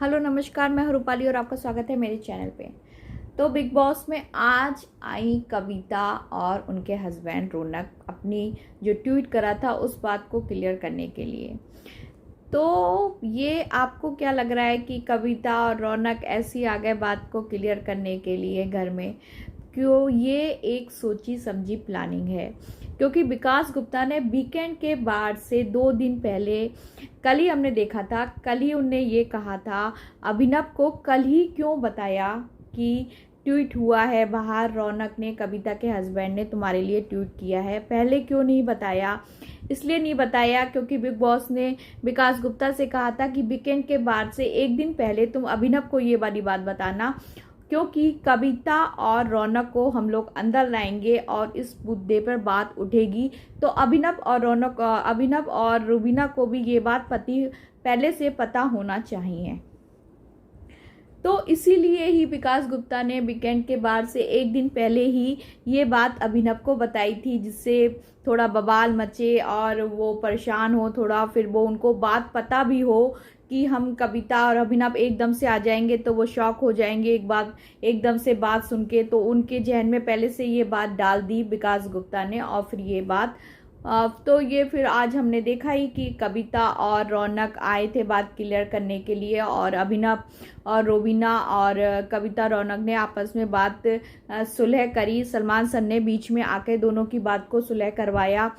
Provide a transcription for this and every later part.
Hello नमस्कार, मैं हूं रूपाली और आपका स्वागत है मेरे चैनल पे। तो बिग बॉस में आज आई कविता और उनके हस्बैंड रौनक अपनी जो ट्वीट करा था उस बात को क्लियर करने के लिए। तो ये आपको क्या लग रहा है कि कविता और रौनक ऐसी आ गए बात को क्लियर करने के लिए घर में? क्यों ये एक सोची समझी प्लानिंग है? क्योंकि विकास गुप्ता ने वीकेंड के बाद से 2 दिन पहले, कल ही हमने देखा था, कल ही उनने ये कहा था अभिनव को, कल ही क्यों बताया कि ट्वीट हुआ है बाहर, रौनक ने, कविता के हस्बैंड ने तुम्हारे लिए ट्वीट किया है, पहले क्यों नहीं बताया? इसलिए नहीं बताया क्योंकि बिग बॉस ने विकास गुप्ता से कहा था कि वीकेंड के बाद से 1 दिन पहले तुम अभिनव को ये वाली बात बताना, क्योंकि कविता और रौनक को हम लोग अंदर लाएंगे और इस मुद्दे पर बात उठेगी। तो अभिनव और रुबीना को भी ये बात पहले से पता होना चाहिए। तो इसीलिए ही विकास गुप्ता ने वीकेंड के बाद से 1 दिन पहले ही ये बात अभिनव को बताई थी, जिससे थोड़ा बवाल मचे और वो परेशान हो थोड़ा, फिर वो उनको बात पता भी हो कि हम कविता और अभिनव एकदम से आ जाएंगे तो वो शॉक हो जाएंगे एकदम से बात सुन के। तो उनके जहन में पहले से ये बात डाल दी विकास गुप्ता ने और फिर ये बात तो ये फिर आज हमने देखा ही कि कविता और रौनक आए थे बात क्लियर करने के लिए, और अभिनव और रोबिना और कविता रौनक ने आपस में बात सुलह करी। सलमान सर ने बीच में आके दोनों की बात को सुलह करवाया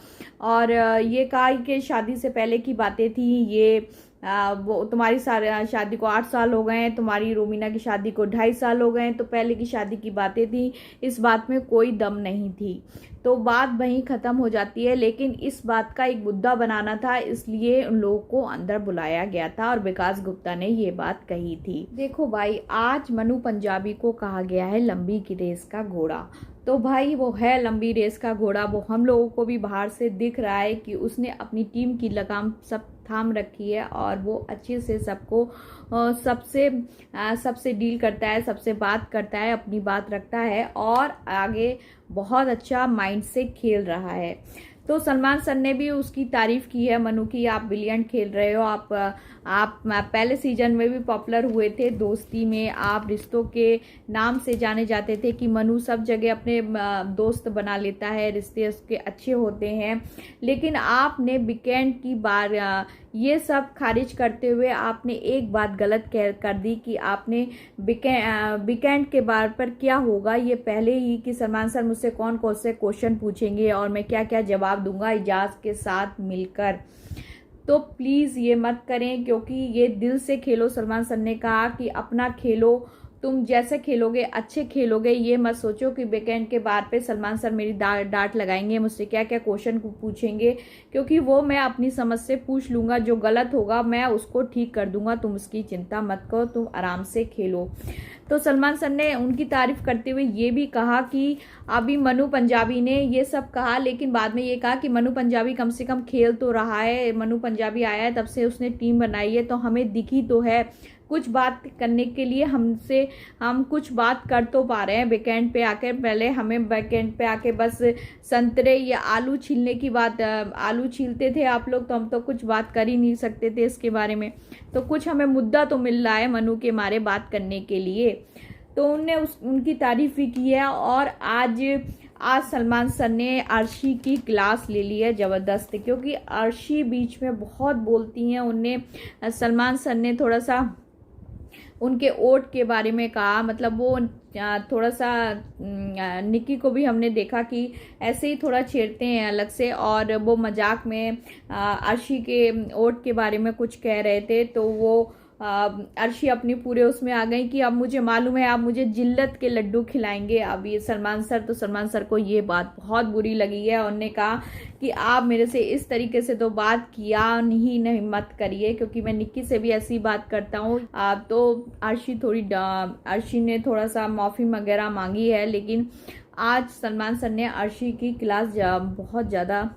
और ये कहा कि शादी से पहले की बातें थी, ये वो तुम्हारी शादी को 8 साल हो गए हैं, तुम्हारी रोमिना की शादी को 2.5 साल हो गए हैं, तो पहले की शादी की बातें थी, इस बात में कोई दम नहीं थी। तो बात वहीं ख़त्म हो जाती है, लेकिन इस बात का एक मुद्दा बनाना था, इसलिए उन लोगों को अंदर बुलाया गया था और विकास गुप्ता ने ये बात कही थी। देखो भाई, आज मनु पंजाबी को कहा गया है लंबी की रेस का घोड़ा। तो भाई वो है लंबी रेस का घोड़ा, वो हम लोगों को भी बाहर से दिख रहा है कि उसने अपनी टीम की लगाम सब थाम रखी है और वो अच्छे से सबको सबसे डील करता है, सबसे बात करता है, अपनी बात रखता है और आगे बहुत अच्छा माइंड से खेल रहा है। तो सलमान सर ने भी उसकी तारीफ की है मनु की, आप ब्रिलियंट खेल रहे हो, आप पहले सीजन में भी पॉपुलर हुए थे दोस्ती में, आप रिश्तों के नाम से जाने जाते थे कि मनु सब जगह अपने दोस्त बना लेता है, रिश्ते उसके अच्छे होते हैं। लेकिन आपने वीकेंड की बार ये सब खारिज करते हुए आपने एक बात गलत कर दी कि आपने वीकेंड के बार पर क्या होगा ये पहले ही, कि सलमान सर मुझसे कौन कौन से क्वेश्चन पूछेंगे और मैं क्या क्या जवाब दूंगा इजाज के साथ मिलकर। तो प्लीज़ ये मत करें, क्योंकि ये दिल से खेलो। सलमान सर ने कहा कि अपना खेलो, तुम जैसे खेलोगे अच्छे खेलोगे, ये मत सोचो कि वीकेंड के बाद पे सलमान सर मेरी डांट लगाएंगे, मुझसे क्या क्या क्वेश्चन पूछेंगे, क्योंकि वो मैं अपनी समझ से पूछ लूँगा, जो गलत होगा मैं उसको ठीक कर दूंगा, तुम उसकी चिंता मत करो, तुम आराम से खेलो। तो सलमान सर ने उनकी तारीफ करते हुए ये भी कहा कि अभी मनु पंजाबी ने ये सब कहा, लेकिन बाद में ये कहा कि मनु पंजाबी कम से कम खेल तो रहा है, मनु पंजाबी आया है तब से उसने टीम बनाई है, तो हमें दिखी तो है कुछ बात करने के लिए, हम कुछ बात कर तो पा रहे हैं वीकेंड पे आके। पहले हमें वीकेंड पे आके बस संतरे या आलू छीलने की बात, आलू छीलते थे आप लोग, तो हम तो कुछ बात कर ही नहीं सकते थे इसके बारे में। तो कुछ हमें मुद्दा तो मिल रहा है मनु के मारे बात करने के लिए। तो उनने उनकी तारीफ भी की है। और आज सलमान सर ने अर्शी की क्लास ले ली है ज़बरदस्त, क्योंकि अर्शी बीच में बहुत बोलती हैं। उनने सलमान सर ने थोड़ा सा उनके ओट के बारे में कहा, मतलब वो थोड़ा सा निक्की को भी हमने देखा कि ऐसे ही थोड़ा छेड़ते हैं अलग से, और वो मजाक में अर्शी के ओट के बारे में कुछ कह रहे थे, तो वो अर्शी अपनी पूरे उसमें आ गई कि अब मुझे मालूम है आप मुझे जिल्लत के लड्डू खिलाएंगे। अब ये सलमान सर को ये बात बहुत बुरी लगी है, उन्होंने कहा कि आप मेरे से इस तरीके से तो बात किया नहीं मत करिए, क्योंकि मैं निक्की से भी ऐसी बात करता हूँ। तो अर्शी ने थोड़ा सा माफ़ी वगैरह मांगी है, लेकिन आज सलमान सर ने अर्शी की क्लास बहुत ज़्यादा,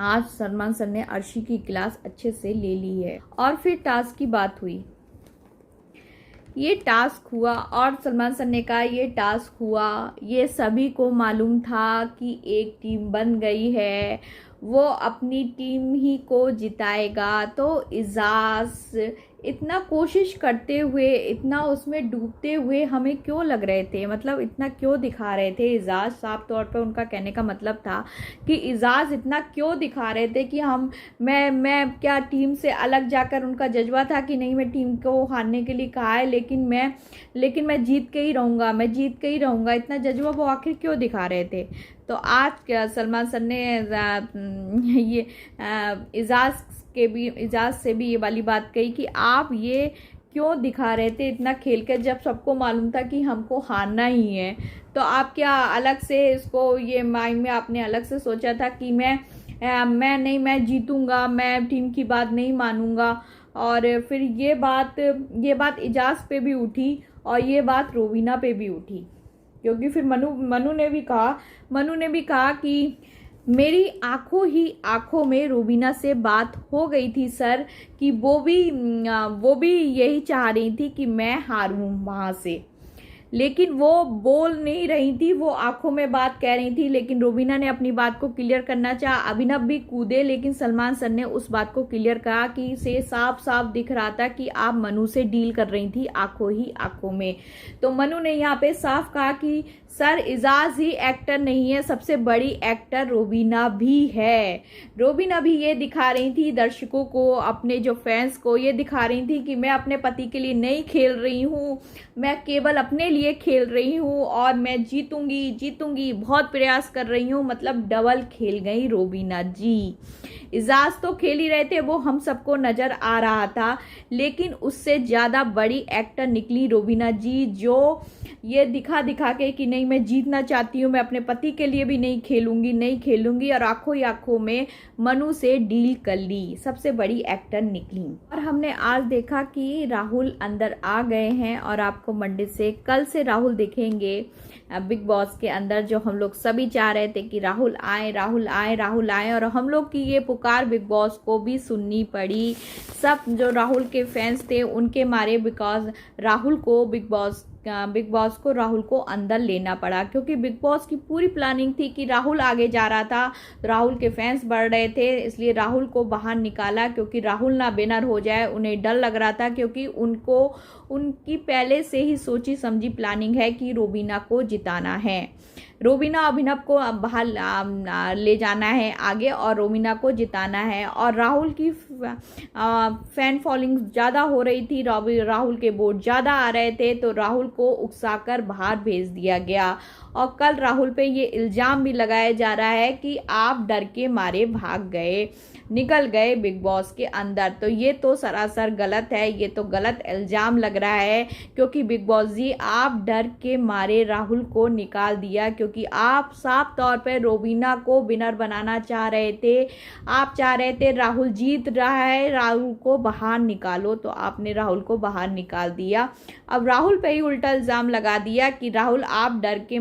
आज सलमान सर ने अर्शी की क्लास अच्छे से ले ली है। और फिर टास्क की बात हुई, ये टास्क हुआ और सलमान सर ने कहा ये टास्क हुआ, ये सभी को मालूम था कि एक टीम बन गई है, वो अपनी टीम ही को जिताएगा। तो इतना कोशिश करते हुए, इतना उसमें डूबते हुए हमें क्यों लग रहे थे, मतलब इतना क्यों दिखा रहे थे इजाज़। साफ तौर पे उनका कहने का मतलब था कि इजाज़ इतना क्यों दिखा रहे थे कि मैं क्या टीम से अलग जाकर, उनका जज्बा था कि नहीं मैं टीम को हारने के लिए कहा है लेकिन मैं जीत के ही रहूँगा, मैं जीत के ही रहूँगा, इतना जज्बा वो आखिर क्यों दिखा रहे थे। तो आज सलमान सर ने ये इजाज़ से भी ये वाली बात कही कि आप ये क्यों दिखा रहे थे इतना खेल के, जब सबको मालूम था कि हमको हारना ही है। तो आप क्या अलग से इसको ये माइंड में आपने अलग से सोचा था कि मैं जीतूंगा, मैं टीम की बात नहीं मानूंगा। और फिर ये बात इजाज़ पे भी उठी और ये बात रोवीना पे भी उठी, क्योंकि फिर मनु ने भी कहा कि मेरी आंखों ही आंखों में रोबीना से बात हो गई थी सर, कि वो भी यही चाह रही थी कि मैं हारूं वहां से, लेकिन वो बोल नहीं रही थी, वो आंखों में बात कह रही थी। लेकिन रोबीना ने अपनी बात को क्लियर करना चाहा, अभिनव भी कूदे, लेकिन सलमान सर ने उस बात को क्लियर कहा कि से साफ साफ दिख रहा था कि आप मनु से डील कर रही थी आंखों ही आंखों में। तो मनु ने यहाँ पे साफ कहा कि सर इजाज ही एक्टर नहीं है, सबसे बड़ी एक्टर रोबीना भी है। रोबीना भी ये दिखा रही थी दर्शकों को, अपने जो फैंस को ये दिखा रही थी कि मैं अपने पति के लिए नहीं खेल रही हूँ, मैं केवल अपने लिए खेल रही हूँ और मैं जीतूंगी, बहुत प्रयास कर रही हूँ। मतलब डबल खेल गई रोबीना जी। इजाज तो खेल ही रहे थे, वो हम सबको नजर आ रहा था, लेकिन उससे ज्यादा बड़ी एक्टर निकली रोबीना जी, जो ये दिखा के कि नहीं मैं जीतना चाहती हूँ, मैं अपने पति के लिए भी नहीं खेलूंगी और आंखों ही आंखों में मनु से डील कर ली, सबसे बड़ी एक्टर निकली। और हमने आज देखा कि राहुल अंदर आ गए हैं और आपको मंडे से कल से राहुल देखेंगे बिग बॉस के अंदर, जो हम लोग सभी चाह रहे थे कि राहुल आए और हम लोग की ये पुकार बिग बॉस को भी सुननी पड़ी। सब जो राहुल के फैंस थे उनके मारे, बिकॉज बिग बॉस को राहुल को अंदर लेना पड़ा, क्योंकि बिग बॉस की पूरी प्लानिंग थी कि राहुल आगे जा रहा था, राहुल के फैंस बढ़ रहे थे, इसलिए राहुल को बाहर निकाला, क्योंकि राहुल ना विनर हो जाए। उन्हें डर लग रहा था, क्योंकि उनकी पहले से ही सोची समझी प्लानिंग है कि रोबीना को जिताना है, रोबीना अभिनव को बाहर ले जाना है आगे और रोबीना को जिताना है। और राहुल की फैन फॉलोइंग ज़्यादा हो रही थी, राहुल के वोट ज़्यादा आ रहे थे, तो राहुल को उकसाकर बाहर भेज दिया गया। और कल राहुल पे ये इल्ज़ाम भी लगाया जा रहा है कि आप डर के मारे भाग गए, निकल गए बिग बॉस के अंदर। तो ये तो सरासर गलत है, ये तो गलत इल्ज़ाम लग रहा है, क्योंकि बिग बॉस जी आप डर के मारे राहुल को निकाल दिया, क्योंकि आप साफ तौर पे रोबीना को विनर बनाना चाह रहे थे। आप चाह रहे थे राहुल जीत रहा है, राहुल को बाहर निकालो, तो आपने राहुल को बाहर निकाल दिया। अब राहुल पे ही उल्टा इल्ज़ाम लगा दिया कि राहुल आप डर के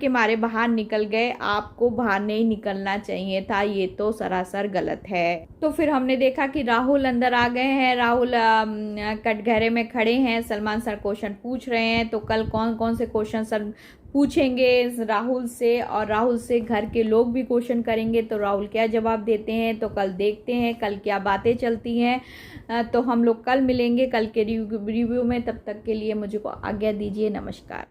मारे बाहर निकल गए, आपको बाहर नहीं निकलना चाहिए था, ये तो सरासर गलत है। तो फिर हमने देखा कि राहुल अंदर आ गए हैं, राहुल कटघरे में खड़े हैं, सलमान सर क्वेश्चन पूछ रहे हैं। तो कल कौन कौन से क्वेश्चन सर पूछेंगे राहुल से, और राहुल से घर के लोग भी क्वेश्चन करेंगे, तो राहुल क्या जवाब देते हैं, तो कल देखते हैं कल क्या बातें चलती हैं। तो हम लोग कल मिलेंगे कल के रिव्यू में, तब तक के लिए मुझे को आज्ञा दीजिए, नमस्कार।